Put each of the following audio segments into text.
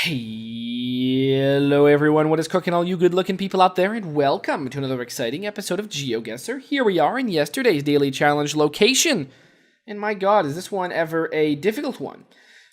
Hello everyone, what is cooking all you good looking people out there, and welcome to another exciting episode of GeoGuessr. Here we are in yesterday's daily challenge location. And my god, is this one ever a difficult one?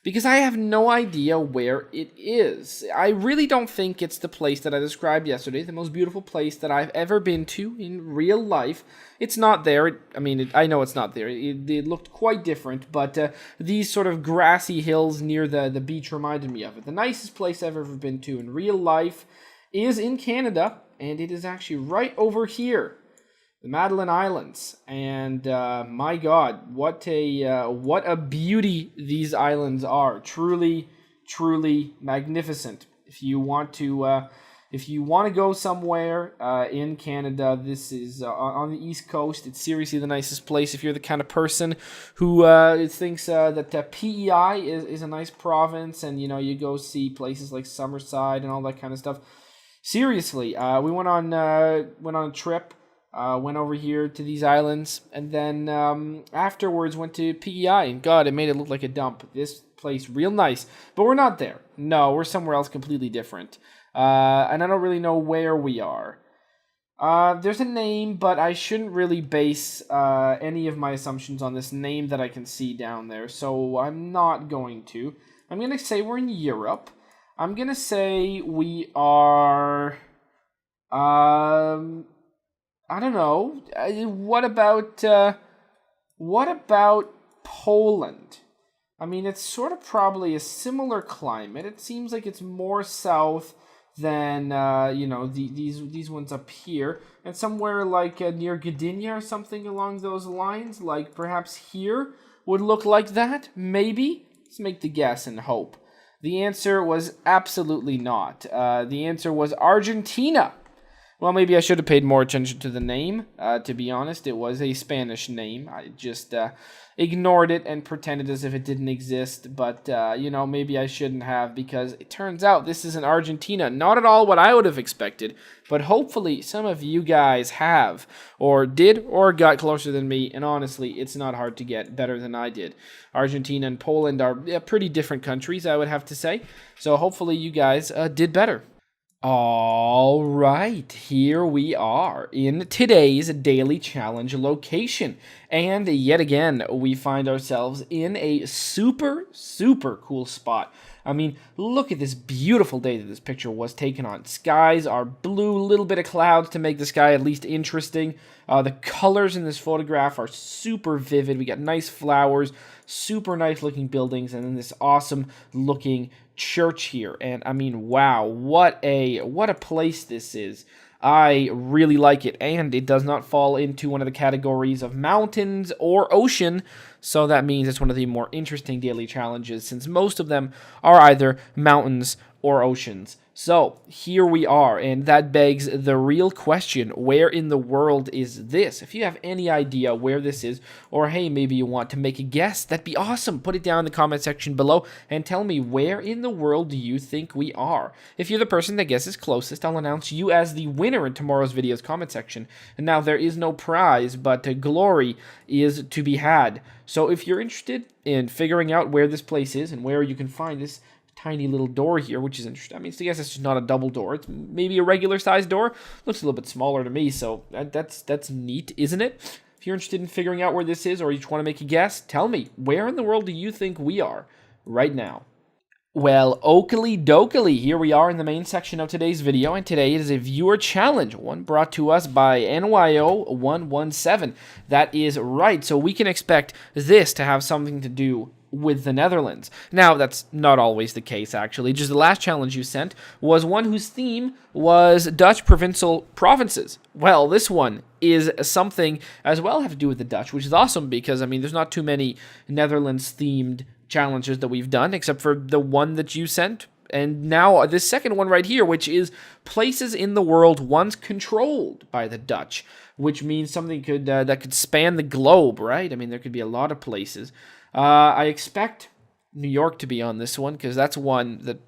Because I have no idea where it is. I really don't think it's the place that I described yesterday, the most beautiful place that I've ever been to in real life. It's not there. I know it's not there. It looked quite different, but these sort of grassy hills near the beach reminded me of it. The nicest place I've ever been to in real life is in Canada, and it is actually right over here. The Madeline Islands, and my God, what a beauty these islands are! Truly, truly magnificent. If you want to go somewhere in Canada, this is on the East Coast. It's seriously the nicest place. If you're the kind of person who thinks that PEI is a nice province, and you go see places like Summerside and all that kind of stuff. Seriously, we went on a trip. Went over here to these islands, and then afterwards went to PEI, and God, it made it look like a dump. This place, real nice, but we're not there. No, we're somewhere else completely different, and I don't really know where we are. There's a name, but I shouldn't really base any of my assumptions on this name that I can see down there, so I'm not going to. I'm going to say we're in Europe. I'm going to say we are... I don't know. What about Poland? I mean, it's sort of probably a similar climate. It seems like it's more south than these ones up here, and somewhere like near Gdynia or something along those lines. Like perhaps here would look like that. Maybe. Let's make the guess and hope. The answer was absolutely not. The answer was Argentina. Well, maybe I should have paid more attention to the name. To be honest, it was a Spanish name. I just ignored it and pretended as if it didn't exist. But, maybe I shouldn't have, because it turns out this is in Argentina. Not at all what I would have expected, but hopefully some of you guys have, or did, or got closer than me. And honestly, it's not hard to get better than I did. Argentina and Poland are pretty different countries, I would have to say. So hopefully you guys did better. All right, here we are in today's daily challenge location. And yet again, we find ourselves in a super, super cool spot. I mean, look at this beautiful day that this picture was taken on. Skies are blue, a little bit of clouds to make the sky at least interesting. The colors in this photograph are super vivid. We got nice flowers, super nice looking buildings, and then this awesome looking church here. And I mean, wow, what a place this is. I really like it, and it does not fall into one of the categories of mountains or ocean, so that means it's one of the more interesting daily challenges, since most of them are either mountains or oceans. So, here we are, and that begs the real question, where in the world is this? If you have any idea where this is, or hey, maybe you want to make a guess, that'd be awesome. Put it down in the comment section below, and tell me, where in the world do you think we are? If you're the person that guesses closest, I'll announce you as the winner in tomorrow's video's comment section. And now, there is no prize, but glory is to be had. So, if you're interested in figuring out where this place is, and where you can find this tiny little door here, which is interesting. I mean, I guess it's just not a double door. It's maybe a regular sized door. Looks a little bit smaller to me, so that's neat, isn't it? If you're interested in figuring out where this is, or you just want to make a guess, tell me, where in the world do you think we are right now? Well, oakley dokley, here we are in the main section of today's video, and today it is a viewer challenge, one brought to us by NYO117. That is right, so we can expect this to have something to do with the Netherlands. Now, that's not always the case, actually. Just the last challenge you sent was one whose theme was Dutch provinces. Well, this one is something as well have to do with the Dutch, which is awesome because, I mean, there's not too many Netherlands-themed challenges that we've done, except for the one that you sent. And now this second one right here, which is places in the world once controlled by the Dutch, which means something that could span the globe, right? I mean, there could be a lot of places. I expect New York to be on this one, because that's one that,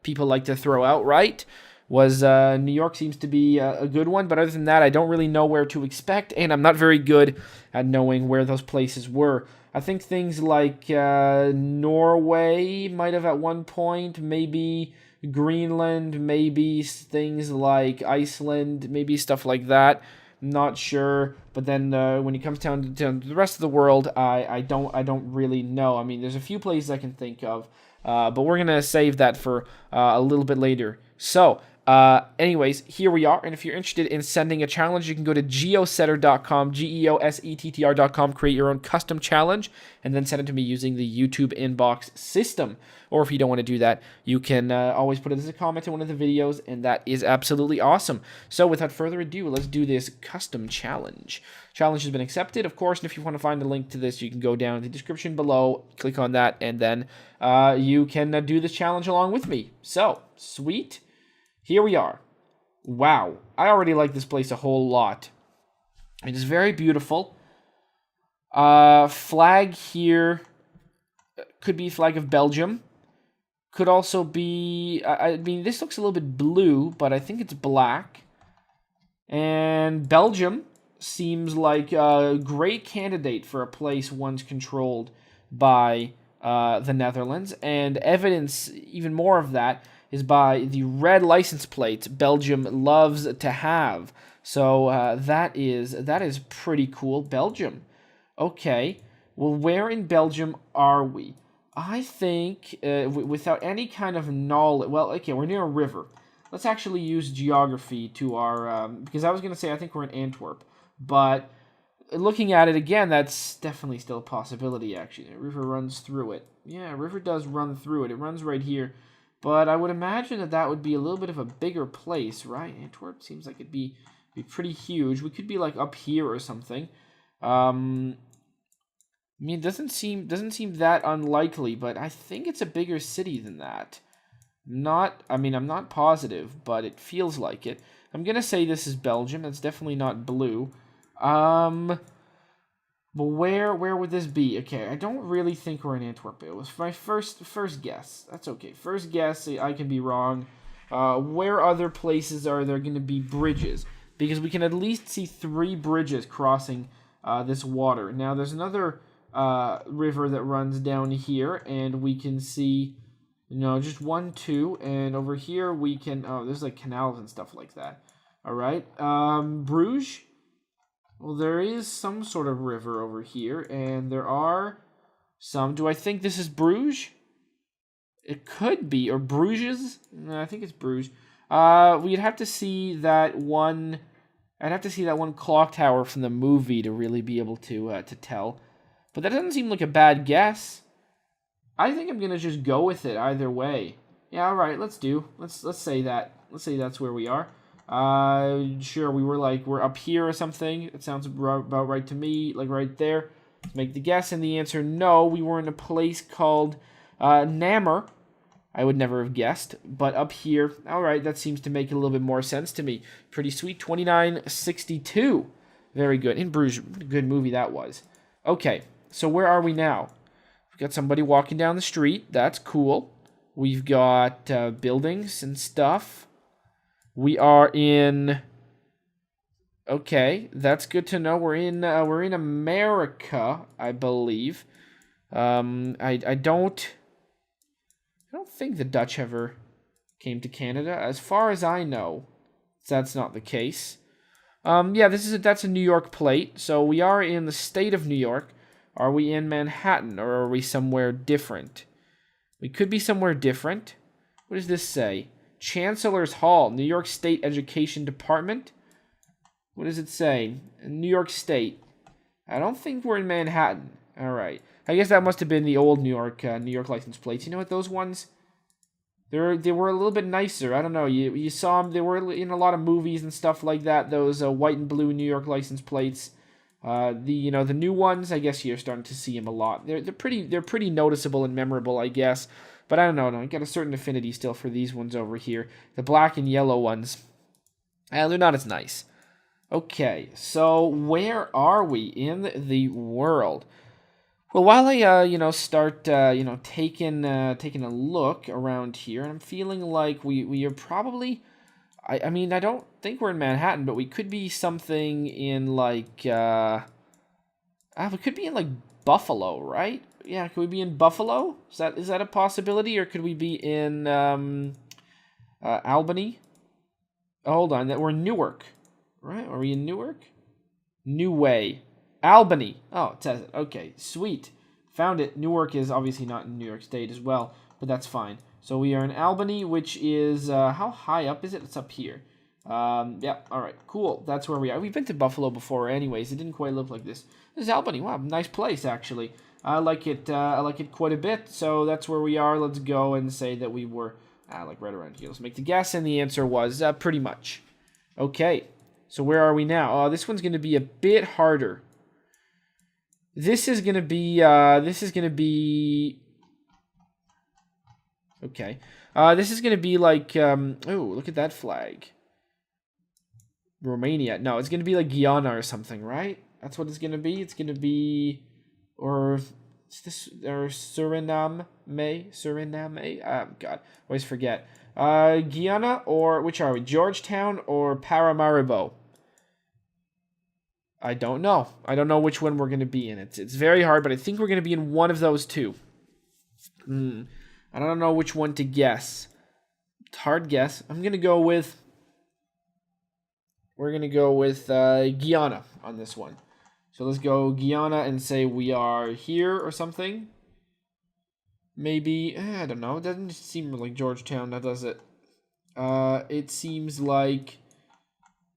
people like to throw out, right? New York seems to be a good one, but other than that, I don't really know where to expect, and I'm not very good at knowing where those places were. I think things like Norway might have at one point, maybe Greenland, maybe things like Iceland, maybe stuff like that. Not sure, but then when it comes down to the rest of the world, I don't really know. I mean, there's a few places I can think of, but we're gonna save that for a little bit later. So, anyways, here we are, and if you're interested in sending a challenge, you can go to geosetter.com, geosettr.com, create your own custom challenge, and then send it to me using the YouTube inbox system. Or if you don't want to do that, you can always put it as a comment in one of the videos, and that is absolutely awesome. So without further ado, let's do this custom challenge. Challenge has been accepted, of course, and if you want to find a link to this, you can go down in the description below, click on that, and then you can do this challenge along with me. So, sweet. Here we are. Wow, I already like this place a whole lot. It is very beautiful. Flag here could be flag of Belgium. Could also be, I mean, this looks a little bit blue, but I think it's black. And Belgium seems like a great candidate for a place once controlled by the Netherlands. And evidence, even more of that, is by the red license plates Belgium loves to have. So that is pretty cool. Belgium. Okay. Well, where in Belgium are we? I think, without any kind of knowledge... Well, okay, we're near a river. Let's actually use geography to our... because I was going to say I think we're in Antwerp. But looking at it again, that's definitely still a possibility, actually. The river runs through it. Yeah, a river does run through it. It runs right here. But I would imagine that that would be a little bit of a bigger place, right? Antwerp seems like it'd be pretty huge. We could be, like, up here or something. I mean, it doesn't seem that unlikely, but I think it's a bigger city than that. I mean, I'm not positive, but it feels like it. I'm gonna say this is Belgium. That's definitely not blue. But where would this be? Okay, I don't really think we're in Antwerp. It was my first guess. That's okay. First guess, I can be wrong. Where other places are there going to be bridges? Because we can at least see 3 bridges crossing this water. Now, there's another river that runs down here, and we can see, just 1, 2, and over here we can, there's like canals and stuff like that. All right, Bruges. Well, there is some sort of river over here, and there are some. Do I think this is Bruges? It could be, or Bruges. No, I think it's Bruges. We'd have to see that one. I'd have to see that one clock tower from the movie to really be able to tell. But that doesn't seem like a bad guess. I think I'm gonna just go with it either way. Yeah, all right. Let's say that. Let's say that's where we are. Sure. We're up here or something. It sounds about right to me. Like right there. Let's make the guess, and the answer no. We were in a place called Namur. I would never have guessed, but up here, all right, that seems to make a little bit more sense to me. Pretty sweet. 2962. Very good. In Bruges, good movie that was. Okay. So where are we now? We've got somebody walking down the street. That's cool. We've got buildings and stuff. We are in... Okay, that's good to know. We're in America, I believe. I don't think the Dutch ever came to Canada. As far as I know, that's not the case. Yeah, that's a New York plate. So we are in the state of New York. Are we in Manhattan, or are we somewhere different? We could be somewhere different. What does this say? Chancellor's Hall, New York State Education Department. What does it say? New York State. I don't think we're in Manhattan. All right. I guess that must have been the old New York license plates. You know what? Those ones, they were a little bit nicer. I don't know. You saw them. They were in a lot of movies and stuff like that. Those white and blue New York license plates. The new ones, I guess you're starting to see them a lot. They're pretty noticeable and memorable, I guess. But I don't know. I got a certain affinity still for these ones over here. The black and yellow ones, they're not as nice. Okay, so where are we in the world? Well, while I start taking a look around here, and I'm feeling like we are probably I mean, I don't think we're in Manhattan, but we could be something in like we could be in like Buffalo, right? Yeah, could we be in Buffalo? Is that a possibility, or could we be in Albany? Oh, hold on, that we're in Newark, right? Are we in Newark? New Way, Albany. Oh, it says it. Okay, sweet. Found it. Newark is obviously not in New York State as well, but that's fine. So we are in Albany, which is how high up is it? It's up here. Yeah. All right. Cool. That's where we are. We've been to Buffalo before, anyways. It didn't quite look like this. This is Albany. Wow, nice place actually. I like it. I like it quite a bit. So that's where we are. Let's go and say that we were like right around here. Let's make the guess, and the answer was pretty much. Okay. So where are we now? Oh, this one's going to be a bit harder. This is going to be. Okay. This is going to be like. Oh, look at that flag. Romania. No, it's going to be like Guyana or something, right? That's what it's going to be. It's going to be, or Suriname. God, always forget. Guyana, or which are we? Georgetown or Paramaribo? I don't know. I don't know which one we're going to be in. It's very hard, but I think we're going to be in one of those two. I don't know which one to guess. It's a hard guess. I'm going to go with. We're going to go with Guyana on this one. So let's go Guyana and say we are here or something. Maybe, I don't know. It doesn't seem like Georgetown, that does it. It seems like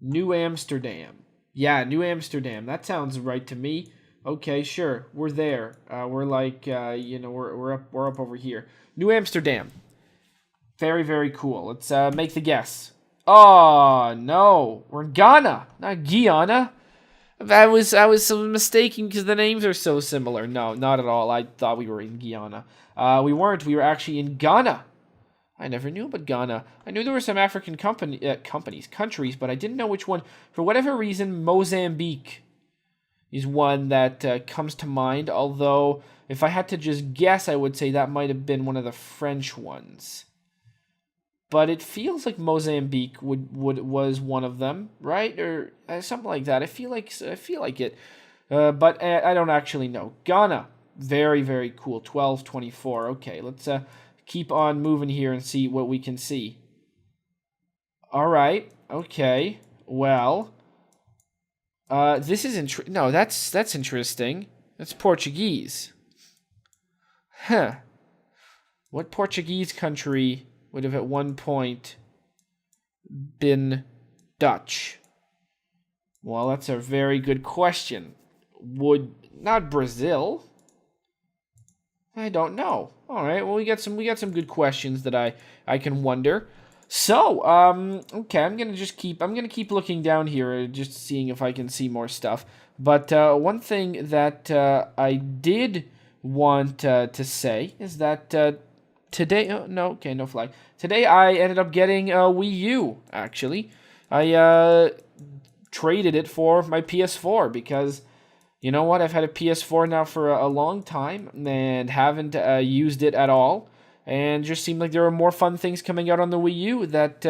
New Amsterdam. Yeah, New Amsterdam. That sounds right to me. Okay, sure. We're there. We're like, we're up over here. New Amsterdam. Very, very cool. Let's make the guess. Oh, no. We're in Ghana, not Guyana. I was mistaken because the names are so similar. No, not at all. I thought we were in Guyana. We weren't. We were actually in Ghana. I never knew about Ghana. I knew there were some African countries, but I didn't know which one. For whatever reason, Mozambique is one that comes to mind. Although, if I had to just guess, I would say that might have been one of the French ones. But it feels like Mozambique was one of them, right, or something like that. I feel like it, but I don't actually know. Ghana, very, very cool. 1224. Okay, let's keep on moving here and see what we can see. All right. Okay. Well, this is no. That's interesting. That's Portuguese. Huh. What Portuguese country would have at one point been Dutch? Well, that's a very good question. Would not Brazil? I don't know. All right. Well, we got some good questions that I can wonder. So, okay, I'm gonna keep looking down here, just seeing if I can see more stuff. But one thing that I did want to say is that today, no flag. Today I ended up getting a Wii U. Actually, I traded it for my PS4 because you know what? I've had a PS4 now for a long time and haven't used it at all. And just seemed like there were more fun things coming out on the Wii U that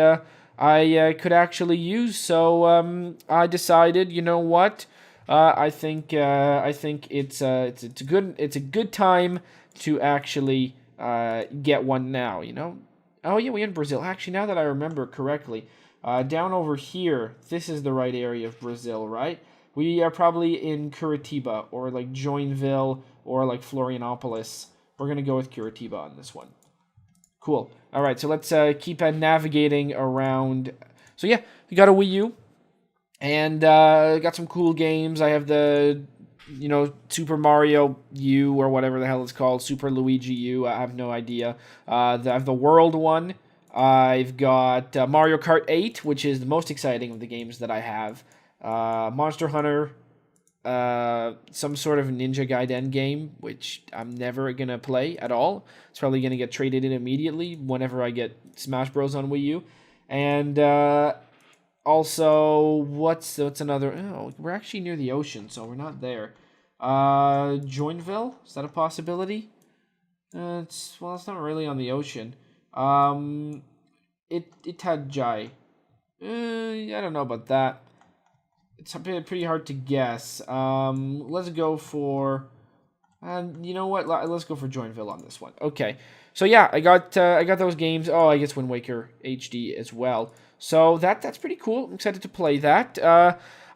I could actually use. So I decided, you know what? I think it's a good time to actually get one now. You know? Oh yeah, we're in Brazil. Actually, now that I remember correctly, down over here, this is the right area of Brazil, right? We are probably in Curitiba or like Joinville or like Florianopolis. We're gonna go with Curitiba on this one. Cool. All right, so let's keep navigating around. So yeah, we got a Wii U, and got some cool games. I have the, Super Mario U or whatever the hell it's called, Super Luigi U. I have no idea. I have the World one. I've got Mario Kart 8, which is the most exciting of the games that I have. Monster Hunter. Some sort of Ninja Gaiden game, which I'm never going to play at all. It's probably going to get traded in immediately whenever I get Smash Bros. On Wii U. And also, what's another... Oh, we're actually near the ocean, so we're not there. Joinville? Is that a possibility? It's not really on the ocean. Itajai. I don't know about that. It's pretty hard to guess. Let's go for... you know what? Let's go for Joinville on this one. Okay. So yeah, I got those games. Oh, I guess Wind Waker HD as well. So that's pretty cool. I'm excited to play that.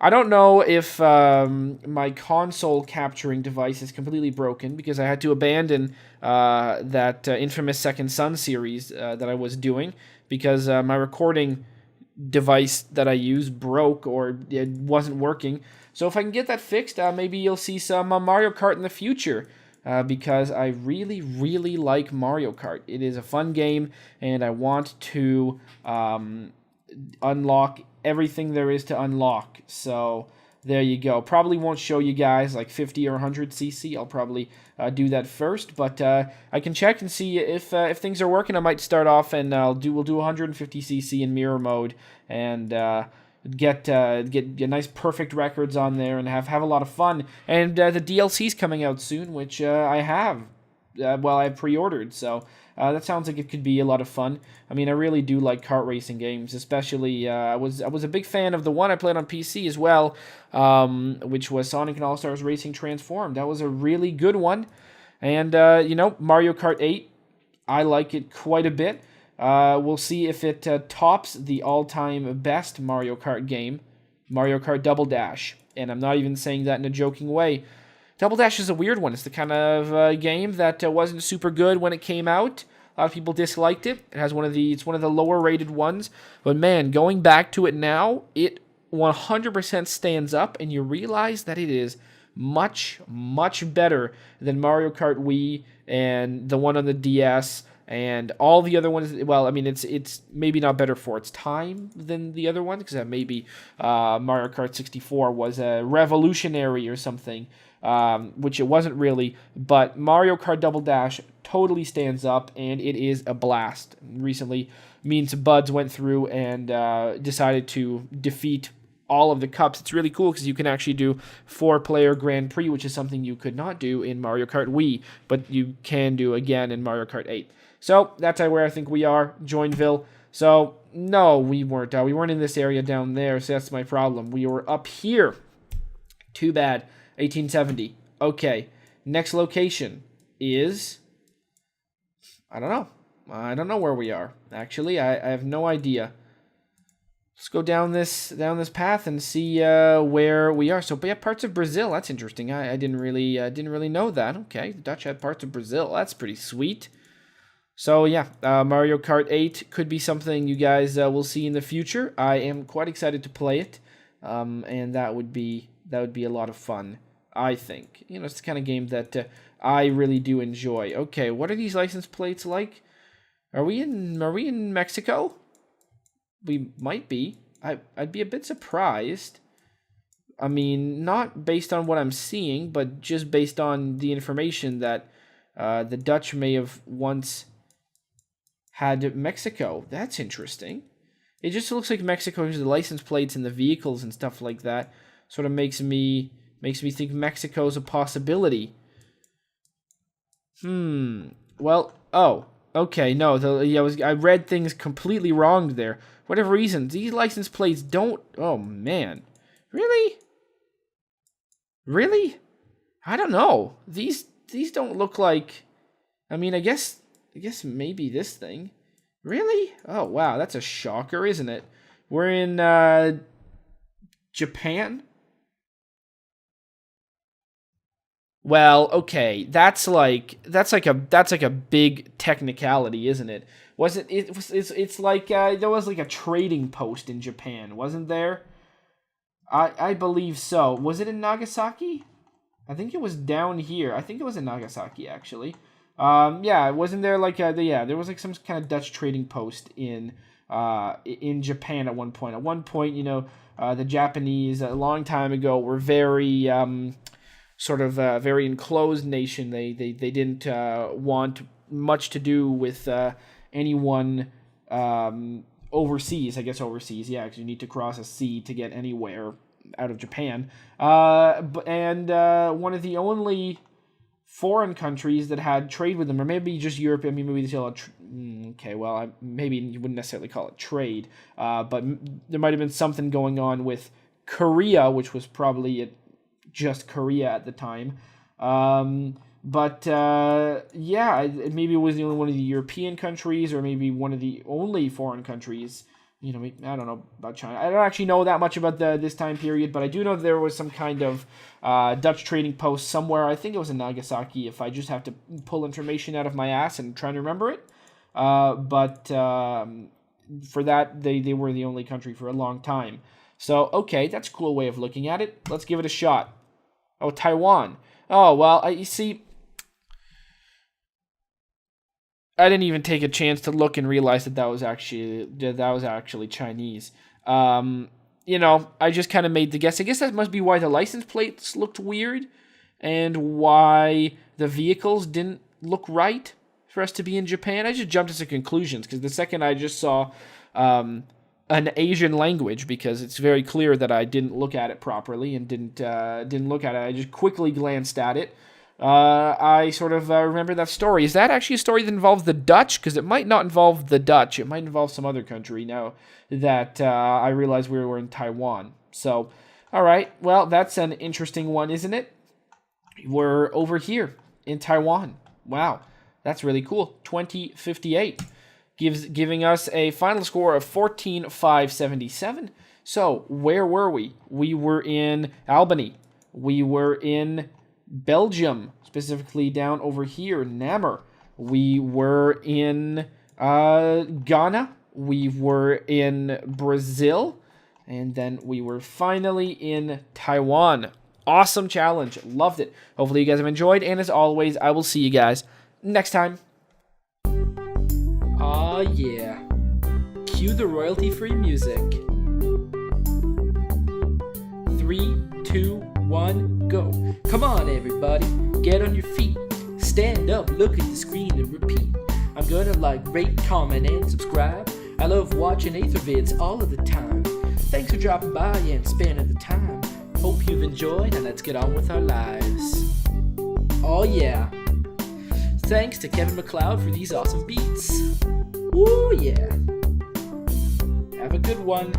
I don't know if my console capturing device is completely broken because I had to abandon that infamous Second Son series that I was doing because my recording device that I use broke or it wasn't working. So if I can get that fixed, maybe you'll see some Mario Kart in the future. Because I really, really like Mario Kart. It is a fun game, and I want to unlock everything there is to unlock. So there you go. Probably won't show you guys like 50 or 100 cc. I'll probably do that first, but I can check and see if things are working. I might start off and we'll do 150 cc in mirror mode and get nice perfect records on there and have a lot of fun. And the DLC's coming out soon, which I have. I pre-ordered, so that sounds like it could be a lot of fun. I mean, I really do like kart racing games, especially I was a big fan of the one I played on PC as well, which was Sonic and All-Stars Racing Transformed. That was a really good one. And Mario Kart 8, I like it quite a bit. We'll see if it tops the all-time best Mario Kart game, Mario Kart Double Dash. And I'm not even saying that in a joking way. Double Dash is a weird one. It's the kind of game that wasn't super good when it came out. A lot of people disliked it. It's one of the lower rated ones. But man, going back to it now, it 100% stands up, and you realize that it is much, much better than Mario Kart Wii and the one on the DS and all the other ones. Well, I mean, it's maybe not better for its time than the other ones, because maybe Mario Kart 64 was a revolutionary or something, which it wasn't really. But Mario Kart Double Dash totally stands up, and it is a blast. Recently, me and some buds went through and decided to defeat all of the cups. It's really cool because you can actually do 4-player Grand Prix, which is something you could not do in Mario Kart Wii, but you can do again in Mario Kart 8. So that's where I think we are, Joinville. So no, we weren't. We weren't in this area down there, so that's my problem. We were up here. Too bad. 1870. Okay. Next location is... I don't know. I don't know where we are. Actually, I have no idea. Let's go down this path and see where we are. So, yeah, parts of Brazil. That's interesting. I didn't really know that. Okay, the Dutch had parts of Brazil. That's pretty sweet. So yeah, Mario Kart 8 could be something you guys will see in the future. I am quite excited to play it, and that would be a lot of fun. I think it's the kind of game that I really do enjoy. Okay, what are these license plates like? Are we in Mexico? We might be. I'd be a bit surprised. I mean, not based on what I'm seeing, but just based on the information that the Dutch may have once had Mexico. That's interesting. It just looks like Mexico has the license plates and the vehicles and stuff like that. Sort of makes me think Mexico's a possibility. Well, oh, okay, no, I read things completely wrong there. Whatever reason, these license plates don't... Oh, man. Really? Really? I don't know. These don't look like... I mean, I guess maybe this thing. Really? Oh, wow, that's a shocker, isn't it? We're in Japan? Well, okay, that's like a big technicality, isn't it? It's like there was like a trading post in Japan, wasn't there? I believe so. Was it in Nagasaki? I think it was down here. I think it was in Nagasaki, actually. Yeah, wasn't there like there was like some kind of Dutch trading post in Japan at one point. At one point, the Japanese a long time ago were very sort of very enclosed nation. They didn't want much to do with anyone overseas. I guess overseas, yeah, because you need to cross a sea to get anywhere out of Japan. And one of the only foreign countries that had trade with them, or maybe just Europe. I mean, maybe they still had. Okay, well, maybe you wouldn't necessarily call it trade, but there might have been something going on with Korea, which was probably just Korea at the time. Yeah, maybe it was the only one of the European countries, or maybe one of the only foreign countries. You know, I don't know about China. I don't actually know that much about this time period, but I do know there was some kind of Dutch trading post somewhere. I think it was in Nagasaki, if I just have to pull information out of my ass and try to remember it. For that, they were the only country for a long time. So, okay, that's a cool way of looking at it. Let's give it a shot. Oh, Taiwan. Oh, well, you see, I didn't even take a chance to look and realize that was actually Chinese. You know, I just kind of made the guess. I guess that must be why the license plates looked weird, and why the vehicles didn't look right for us to be in Japan. I just jumped to some conclusions, because the second I just saw an Asian language, because it's very clear that I didn't look at it properly and didn't look at it. I just quickly glanced at it. I sort of remember that story. Is that actually a story that involves the Dutch? Because it might not involve the Dutch. It might involve some other country, now that I realized we were in Taiwan. So, all right. Well, that's an interesting one, isn't it? We're over here in Taiwan. Wow. That's really cool. 2058. Giving us a final score of 14,577. So, where were we? We were in Albany. We were in Belgium, specifically down over here, Namur. We were in Ghana. We were in Brazil. And then we were finally in Taiwan. Awesome challenge. Loved it. Hopefully you guys have enjoyed. And as always, I will see you guys next time. Aw, yeah. Cue the royalty-free music. 3, 2, 1, go. Come on, everybody. Get on your feet. Stand up, look at the screen, and repeat. I'm gonna like, rate, comment, and subscribe. I love watching Ather vids all of the time. Thanks for dropping by and spending the time. Hope you've enjoyed, and let's get on with our lives. Oh yeah. Thanks to Kevin MacLeod for these awesome beats. Woo yeah. Have a good one.